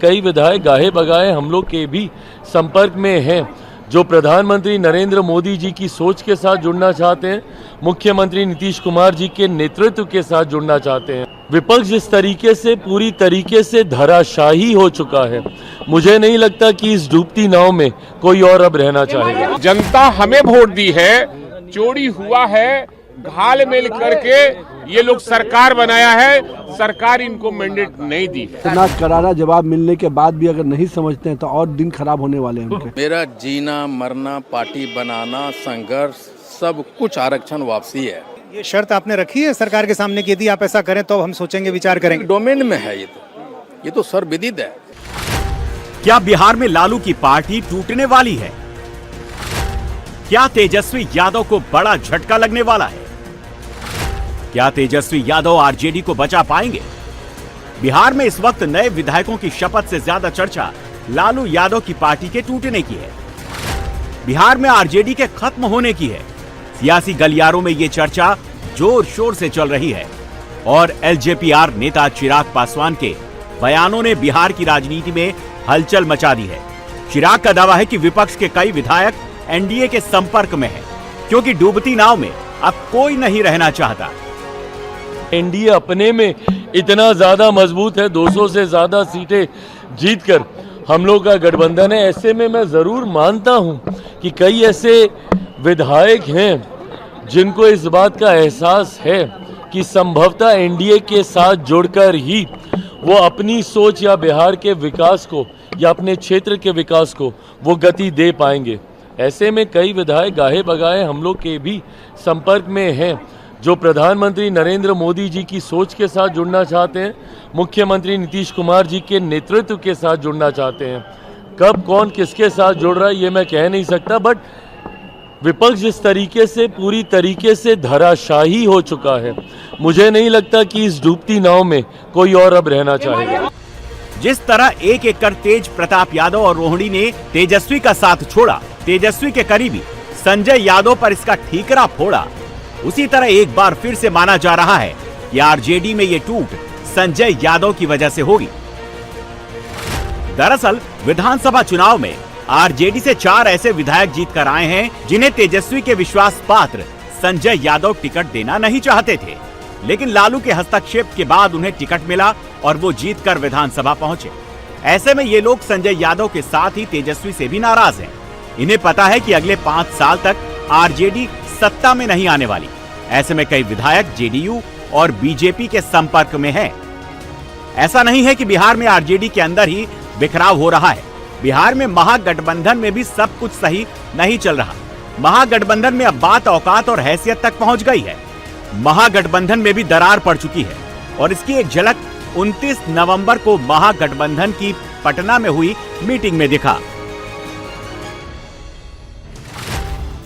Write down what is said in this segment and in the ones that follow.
कई विधायक गाहे बगाए हम लोग के भी संपर्क में हैं, जो प्रधानमंत्री नरेंद्र मोदी जी की सोच के साथ जुड़ना चाहते हैं, मुख्यमंत्री नीतीश कुमार जी के नेतृत्व के साथ जुड़ना चाहते हैं। विपक्ष जिस तरीके से पूरी तरीके से धराशाही हो चुका है, मुझे नहीं लगता कि इस डूबती नाव में कोई और अब रहना चाहेगा। जनता हमें वोट दी है, चोरी हुआ है, घाल मेल करके ये लोग सरकार बनाया है, सरकार इनको मैंडेट नहीं दी। इतना करारा जवाब मिलने के बाद भी अगर नहीं समझते हैं तो और दिन खराब होने वाले हैं उनके। मेरा जीना मरना, पार्टी बनाना, संघर्ष, सब कुछ आरक्षण वापसी है। ये शर्त आपने रखी है सरकार के सामने कि यदि आप ऐसा करें तो हम सोचेंगे, विचार करेंगे। डोमेन में है ये तो सर्वविदित है। क्या बिहार में लालू की पार्टी टूटने वाली है? क्या तेजस्वी यादव को बड़ा झटका लगने वाला है? क्या तेजस्वी यादव आरजेडी को बचा पाएंगे? बिहार में इस वक्त नए विधायकों की शपथ से ज्यादा चर्चा लालू यादव की पार्टी के टूटने की है। बिहार में आरजेडी के खत्म होने की है। सियासी गलियारों में ये चर्चा जोर शोर से चल रही है और एलजेपीआर नेता चिराग पासवान के बयानों ने बिहार की राजनीति में हलचल मचा दी है। चिराग का दावा है कि विपक्ष के कई विधायक एनडीए के संपर्क में हैं, क्योंकि डूबती नाव में अब कोई नहीं रहना चाहता। एनडीए अपने में इतना ज्यादा मजबूत है, 200 से ज्यादा सीटें जीतकर हम लोग का गठबंधन है। ऐसे में मैं जरूर मानता हूं कि कई ऐसे विधायक हैं जिनको इस बात का एहसास है कि संभवतः एनडीए के साथ जुड़कर ही वो अपनी सोच या बिहार के विकास को या अपने क्षेत्र के विकास को वो गति दे पाएंगे। ऐसे में कई विधायक गाहे बगाए हम लोग के भी संपर्क में हैं, जो प्रधानमंत्री नरेंद्र मोदी जी की सोच के साथ जुड़ना चाहते हैं, मुख्यमंत्री नीतीश कुमार जी के नेतृत्व के साथ जुड़ना चाहते हैं। कब कौन किसके साथ जुड़ रहा है ये मैं कह नहीं सकता, बट विपक्ष जिस तरीके से पूरी तरीके से धराशाही हो चुका है, मुझे नहीं लगता कि इस डूबती नाव में कोई और अब रहना चाहेगा। जिस तरह एक एक कर तेज प्रताप यादव और रोहिणी ने तेजस्वी का साथ छोड़ा, तेजस्वी के करीबी संजय यादव पर इसका ठीकरा फोड़ा, उसी तरह एक बार फिर से माना जा रहा है कि आरजेडी में ये टूट संजय यादव की वजह से होगी। दरअसल विधानसभा चुनाव में आरजेडी से 4 ऐसे विधायक जीतकर आए हैं जिन्हें तेजस्वी के विश्वास पात्र संजय यादव टिकट देना नहीं चाहते थे, लेकिन लालू के हस्तक्षेप के बाद उन्हें टिकट मिला और वो जीतकर विधानसभा पहुंचे। ऐसे में ये लोग संजय यादव के साथ ही तेजस्वी से भी नाराज हैं। इन्हें पता है कि अगले 5 साल तक आरजेडी सत्ता में नहीं आने वाली। ऐसे में कई विधायक जेडीयू और बीजेपी के संपर्क में हैं। ऐसा नहीं है कि बिहार में आरजेडी के अंदर ही बिखराव हो रहा है। बिहार में महागठबंधन में भी सब कुछ सही नहीं चल रहा। महागठबंधन में अब बात औकात और हैसियत तक पहुंच गई है। महागठबंधन में भी दरार पड़ चुकी है और इसकी एक झलक 29 नवंबर को महागठबंधन की पटना में हुई मीटिंग में दिखा।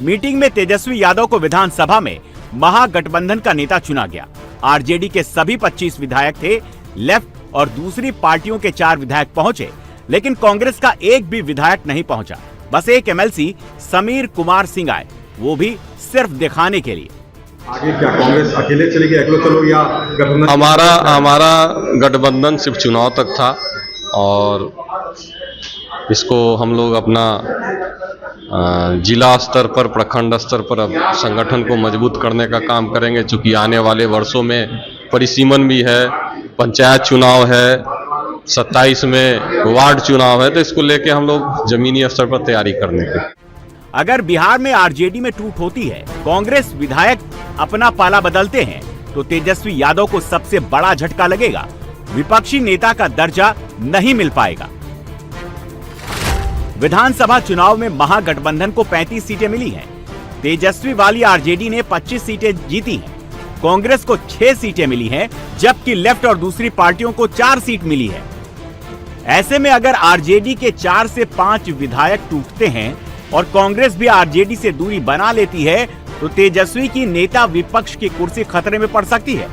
मीटिंग में तेजस्वी यादव को विधानसभा में महागठबंधन का नेता चुना गया। आरजेडी के सभी 25 विधायक थे, लेफ्ट और दूसरी पार्टियों के 4 विधायक पहुंचे, लेकिन कांग्रेस का एक भी विधायक नहीं पहुंचा। बस एक एमएलसी समीर कुमार सिंह आए, वो भी सिर्फ दिखाने के लिए। आगे क्या कांग्रेस अकेले चलेगी, अकेले चलोगे या गठबंधन? हमारा गठबंधन सिर्फ चुनाव तक था और इसको हम लोग अपना जिला स्तर पर, प्रखंड स्तर पर अब संगठन को मजबूत करने का काम करेंगे। चूंकि आने वाले वर्षों में परिसीमन भी है, पंचायत चुनाव है, 27 में वार्ड चुनाव है, तो इसको लेके हम लोग जमीनी स्तर पर तैयारी करने के। अगर बिहार में आरजेडी में टूट होती है, कांग्रेस विधायक अपना पाला बदलते हैं, तो तेजस्वी यादव को सबसे बड़ा झटका लगेगा। विपक्षी नेता का दर्जा नहीं मिल पाएगा। विधानसभा चुनाव में महागठबंधन को 35 सीटें मिली हैं। तेजस्वी वाली आरजेडी ने 25 सीटें जीती हैं। कांग्रेस को 6 सीटें मिली हैं, जबकि लेफ्ट और दूसरी पार्टियों को 4 सीट मिली है। ऐसे में अगर आरजेडी के 4 से 5 विधायक टूटते हैं और कांग्रेस भी आरजेडी से दूरी बना लेती है, तो तेजस्वी की नेता विपक्ष की कुर्सी खतरे में पड़ सकती है।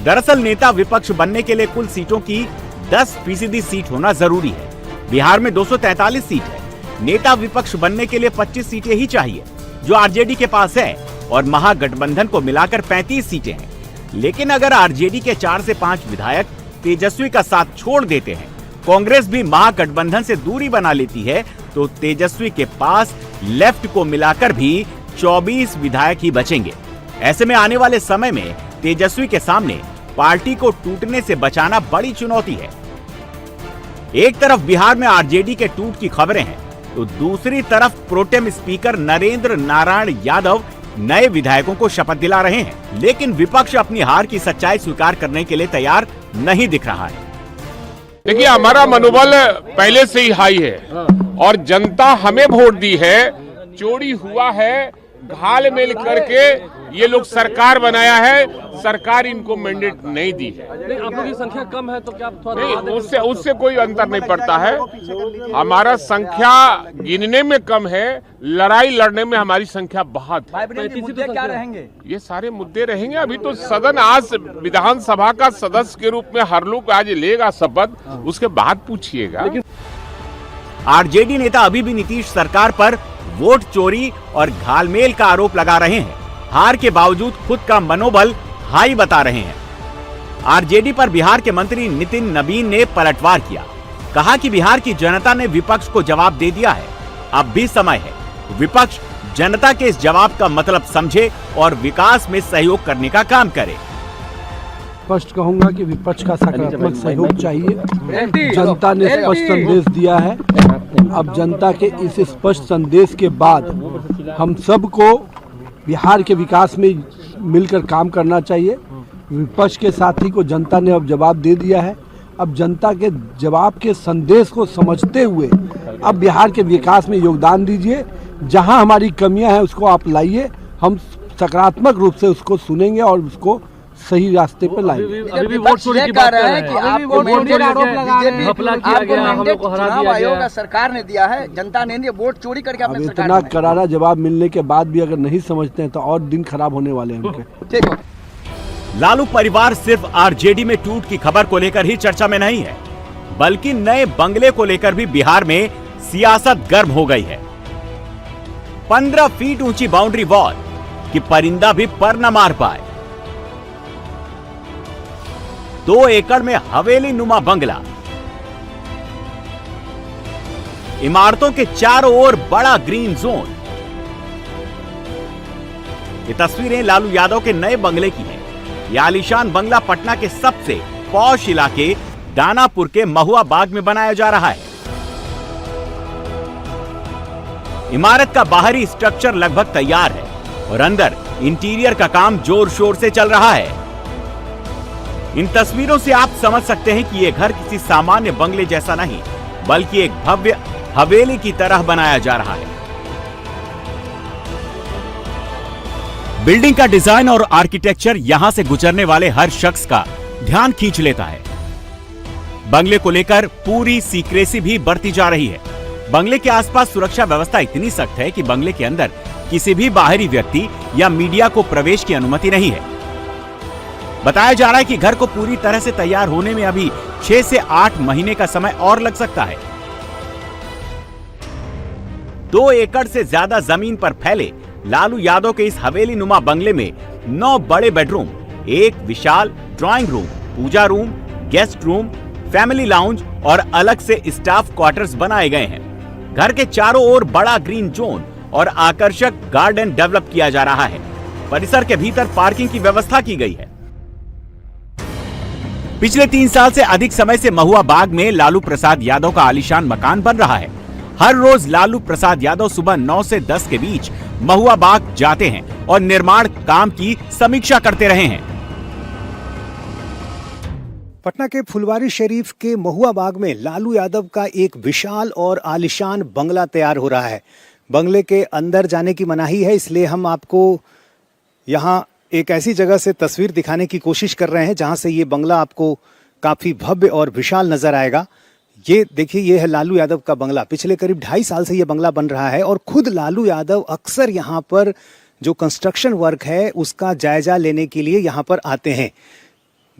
दरअसल नेता विपक्ष बनने के लिए कुल सीटों की 10% सीट होना जरूरी है। बिहार में 243 सीट है। नेता विपक्ष बनने के लिए 25 सीटें ही चाहिए, जो आरजेडी के पास है, और महागठबंधन को मिलाकर 35 सीटें हैं। लेकिन अगर आरजेडी के 4 से 5 विधायक तेजस्वी का साथ छोड़ देते हैं, कांग्रेस भी महागठबंधन से दूरी बना लेती है, तो तेजस्वी के पास लेफ्ट को मिलाकर भी 24 विधायक ही बचेंगे। ऐसे में आने वाले समय में तेजस्वी के सामने पार्टी को टूटने से बचाना बड़ी चुनौती है। एक तरफ बिहार में आरजेडी के टूट की खबरें हैं, तो दूसरी तरफ प्रोटेम स्पीकर नरेंद्र नारायण यादव नए विधायकों को शपथ दिला रहे हैं, लेकिन विपक्ष अपनी हार की सच्चाई स्वीकार करने के लिए तैयार नहीं दिख रहा है। देखिए, हमारा मनोबल पहले से ही हाई है और जनता हमें वोट दी है। चोरी हुआ है, घाल मेल करके ये लोग सरकार बनाया है, सरकार इनको मैंडेट नहीं दी है। आप लोगों की संख्या कम है तो क्या थोड़ा नहीं, उससे कोई अंतर नहीं पड़ता है। हमारा संख्या गिनने में कम है, लड़ाई लड़ने में हमारी संख्या बहुत है। क्या रहेंगे? ये सारे मुद्दे रहेंगे। अभी तो सदन आज विधानसभा का सदस्य के रूप में हर लोग आज लेगा शपथ, उसके बाद पूछिएगा। आरजेडी नेता अभी भी नीतीश सरकार पर वोट चोरी और घालमेल का आरोप लगा रहे हैं। हार के बावजूद खुद का मनोबल हाई बता रहे हैं। आरजेडी पर बिहार के मंत्री नितिन नबीन ने पलटवार किया, कहा कि बिहार की जनता ने विपक्ष को जवाब दे दिया है, अब भी समय है विपक्ष जनता के इस जवाब का मतलब समझे और विकास में सहयोग करने का काम करे। स्पष्ट कहूंगा कि विपक्ष का सकारात्मक सहयोग चाहिए। जनता ने स्पष्ट संदेश दिया है। अब जनता के इस स्पष्ट संदेश के बाद हम सबको बिहार के विकास में मिलकर काम करना चाहिए। विपक्ष के साथी को जनता ने अब जवाब दे दिया है। अब जनता के जवाब के संदेश को समझते हुए अब बिहार के विकास में योगदान दीजिए। जहां हमारी कमियां हैं उसको आप लाइए, हम सकारात्मक रूप से उसको सुनेंगे और उसको सही रास्ते पर लाएंगे। अभी भी वोट चोरी की बात कर रहे हैं कि आपको मैंडेट आरोप लगा रहे हैं, घपला किया गया, हम लोग को हरा दिया गया। सरकार ने दिया है, जनता ने नहीं, वोट चोरी करके अब इतना करारा जवाब मिलने के बाद भी अगर नहीं समझते हैं तो और दिन खराब होने वाले हैं उनके। ठीक है। लालू परिवार सिर्फ आरजेडी में टूट की खबर को लेकर ही चर्चा में नहीं है, बल्कि नए बंगले को लेकर भी बिहार में सियासत गर्म हो गई है। 15 फीट ऊंची बाउंड्री वॉल कि परिंदा भी पर न मार पाए। 2 एकड़ में हवेली नुमा बंगला, इमारतों के चारों ओर बड़ा ग्रीन जोन। ये तस्वीरें लालू यादव के नए बंगले की हैं। यह आलीशान बंगला पटना के सबसे पॉश इलाके दानापुर के महुआ बाग में बनाया जा रहा है। इमारत का बाहरी स्ट्रक्चर लगभग तैयार है और अंदर इंटीरियर का काम जोर शोर से चल रहा है। इन तस्वीरों से आप समझ सकते हैं कि यह घर किसी सामान्य बंगले जैसा नहीं, बल्कि एक भव्य हवेली की तरह बनाया जा रहा है। बिल्डिंग का डिजाइन और आर्किटेक्चर यहां से गुजरने वाले हर शख्स का ध्यान खींच लेता है। बंगले को लेकर पूरी सीक्रेसी भी बढ़ती जा रही है। बंगले के आसपास सुरक्षा व्यवस्था इतनी सख्त है कि बंगले के अंदर किसी भी बाहरी व्यक्ति या मीडिया को प्रवेश की अनुमति नहीं है। बताया जा रहा है कि घर को पूरी तरह से तैयार होने में अभी 6 से 8 महीने का समय और लग सकता है। 2 एकड़ से ज्यादा जमीन पर फैले लालू यादव के इस हवेली नुमा बंगले में 9 बड़े बेडरूम, एक विशाल drawing room, puja room, guest room, family lounge और अलग से स्टाफ क्वार्टर्स बनाए गए हैं। घर के चारों ओर बड़ा ग्रीन जोन और आकर्षक गार्डन डेवलप किया जा रहा है। परिसर के भीतर पार्किंग की व्यवस्था की गई है। पिछले 3 साल से अधिक समय से महुआ बाग में लालू प्रसाद यादव का आलीशान मकान बन रहा है। हर रोज लालू प्रसाद यादव सुबह 9 से 10 के बीच महुआ बाग जाते हैं और निर्माण काम की समीक्षा करते रहे हैं। पटना के फुलवारी शरीफ के महुआ बाग में लालू यादव का एक विशाल और आलीशान बंगला तैयार हो रहा है। बंगले के अंदर जाने की मनाही है, इसलिए हम आपको यहाँ एक ऐसी जगह से तस्वीर दिखाने की कोशिश कर रहे हैं जहां से ये बंगला आपको काफी भव्य और विशाल नजर आएगा। ये देखिए, ये है लालू यादव का बंगला। पिछले करीब 2.5 साल से ये बंगला बन रहा है और खुद लालू यादव अक्सर यहाँ पर जो कंस्ट्रक्शन वर्क है उसका जायजा लेने के लिए यहाँ पर आते हैं।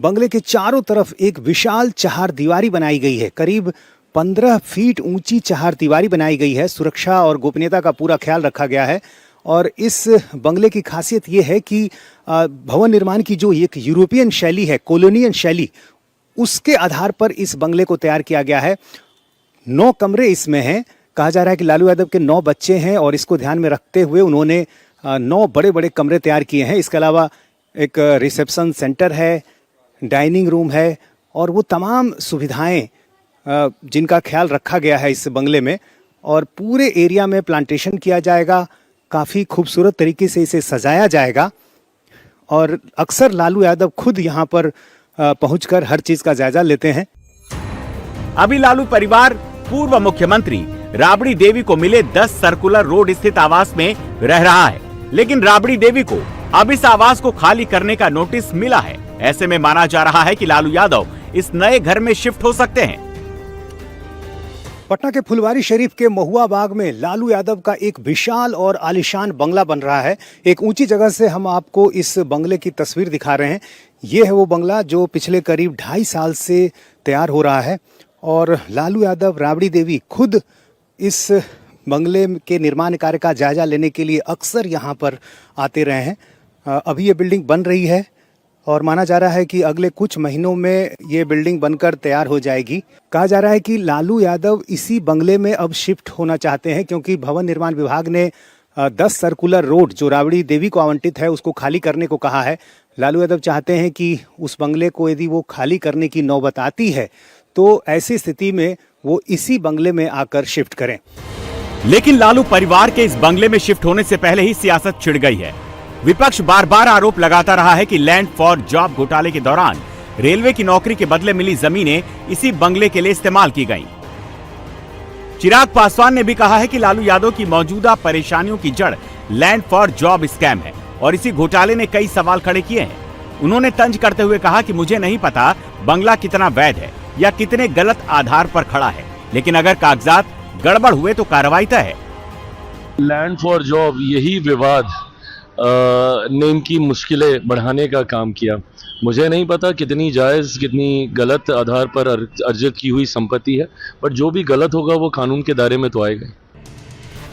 बंगले के चारों तरफ एक विशाल चहार दीवारी बनाई गई है। करीब 15 फीट ऊंची चहार दीवारी बनाई गई है। सुरक्षा और गोपनीयता का पूरा ख्याल रखा गया है। और इस बंगले की खासियत ये है कि भवन निर्माण की जो एक यूरोपियन शैली है, कॉलोनियल शैली, उसके आधार पर इस बंगले को तैयार किया गया है। 9 कमरे इसमें हैं। कहा जा रहा है कि लालू यादव के 9 बच्चे हैं और इसको ध्यान में रखते हुए उन्होंने 9 बड़े बड़े कमरे तैयार किए हैं। इसके अलावा एक रिसेप्शन सेंटर है, डाइनिंग रूम है और वो तमाम सुविधाएं जिनका ख्याल रखा गया है इस बंगले में। और पूरे एरिया में प्लांटेशन किया जाएगा, काफ़ी खूबसूरत तरीके से इसे सजाया जाएगा और अक्सर लालू यादव खुद यहाँ पर पहुंचकर हर चीज़ का जायजा लेते हैं। अभी लालू परिवार पूर्व मुख्यमंत्री राबड़ी देवी को मिले 10 सर्कुलर रोड स्थित आवास में रह रहा है, लेकिन राबड़ी देवी को अब इस आवास को खाली करने का नोटिस मिला है। ऐसे में माना जा रहा है कि लालू यादव इस नए घर में शिफ्ट हो सकते हैं। पटना के फुलवारी शरीफ के महुआ बाग में लालू यादव का एक विशाल और आलीशान बंगला बन रहा है। एक ऊंची जगह से हम आपको इस बंगले की तस्वीर दिखा रहे हैं। ये है वो बंगला जो पिछले करीब 2.5 साल से तैयार हो रहा है और लालू यादव, राबड़ी देवी खुद इस बंगले के निर्माण कार्य का जायजा लेने के लिए अक्सर यहाँ पर आते रहे हैं। अभी ये बिल्डिंग बन रही है और माना जा रहा है कि अगले कुछ महीनों में ये बिल्डिंग बनकर तैयार हो जाएगी। कहा जा रहा है कि लालू यादव इसी बंगले में अब शिफ्ट होना चाहते हैं क्योंकि भवन निर्माण विभाग ने 10 सर्कुलर रोड जो राबड़ी देवी को आवंटित है उसको खाली करने को कहा है। लालू यादव चाहते हैं कि उस बंगले को यदि वो खाली करने की नौबत आती है तो ऐसी स्थिति में वो इसी बंगले में आकर शिफ्ट करें। लेकिन लालू परिवार के इस बंगले में शिफ्ट होने से पहले ही सियासत छिड़ गई है। विपक्ष बार बार आरोप लगाता रहा है कि लैंड फॉर जॉब घोटाले के दौरान रेलवे की नौकरी के बदले मिली जमीनें इसी बंगले के लिए इस्तेमाल की गईं। चिराग पासवान ने भी कहा है कि लालू यादव की मौजूदा परेशानियों की जड़ लैंड फॉर जॉब स्कैम है और इसी घोटाले ने कई सवाल खड़े किए हैं। उन्होंने तंज करते हुए कहा कि मुझे नहीं पता बंगला कितना वैध है या कितने गलत आधार पर खड़ा है, लेकिन अगर कागजात गड़बड़ हुए तो कार्रवाई तय है। लैंड फॉर जॉब यही विवाद ने इनकी मुश्किलें बढ़ाने का काम किया। मुझे नहीं पता कितनी जायज़ कितनी गलत आधार पर अर्जित की हुई संपत्ति है, बट जो भी गलत होगा वो कानून के दायरे में तो आएगा।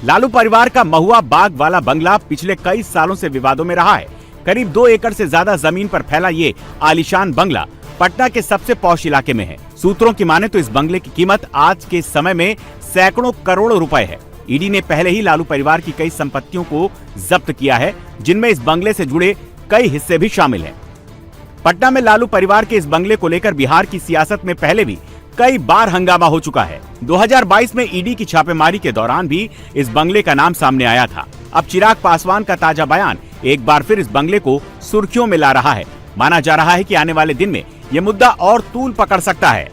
लालू परिवार का महुआ बाग वाला बंगला पिछले कई सालों से विवादों में रहा है। करीब 2 एकड़ से ज्यादा जमीन पर फैला ये आलीशान बंगला पटना के सबसे पॉश इलाके में है। सूत्रों की माने तो इस बंगले की कीमत आज के समय में सैकड़ों करोड़ रुपए है। ईडी ने पहले ही लालू परिवार की कई संपत्तियों को जब्त किया है, जिनमें इस बंगले से जुड़े कई हिस्से भी शामिल हैं। पटना में लालू परिवार के इस बंगले को लेकर बिहार की सियासत में पहले भी कई बार हंगामा हो चुका है। 2022 में ईडी की छापेमारी के दौरान भी इस बंगले का नाम सामने आया था। अब चिराग पासवान का ताजा बयान एक बार फिर इस बंगले को सुर्खियों में ला रहा है। माना जा रहा है कि आने वाले दिन में यह मुद्दा और तूल पकड़ सकता है।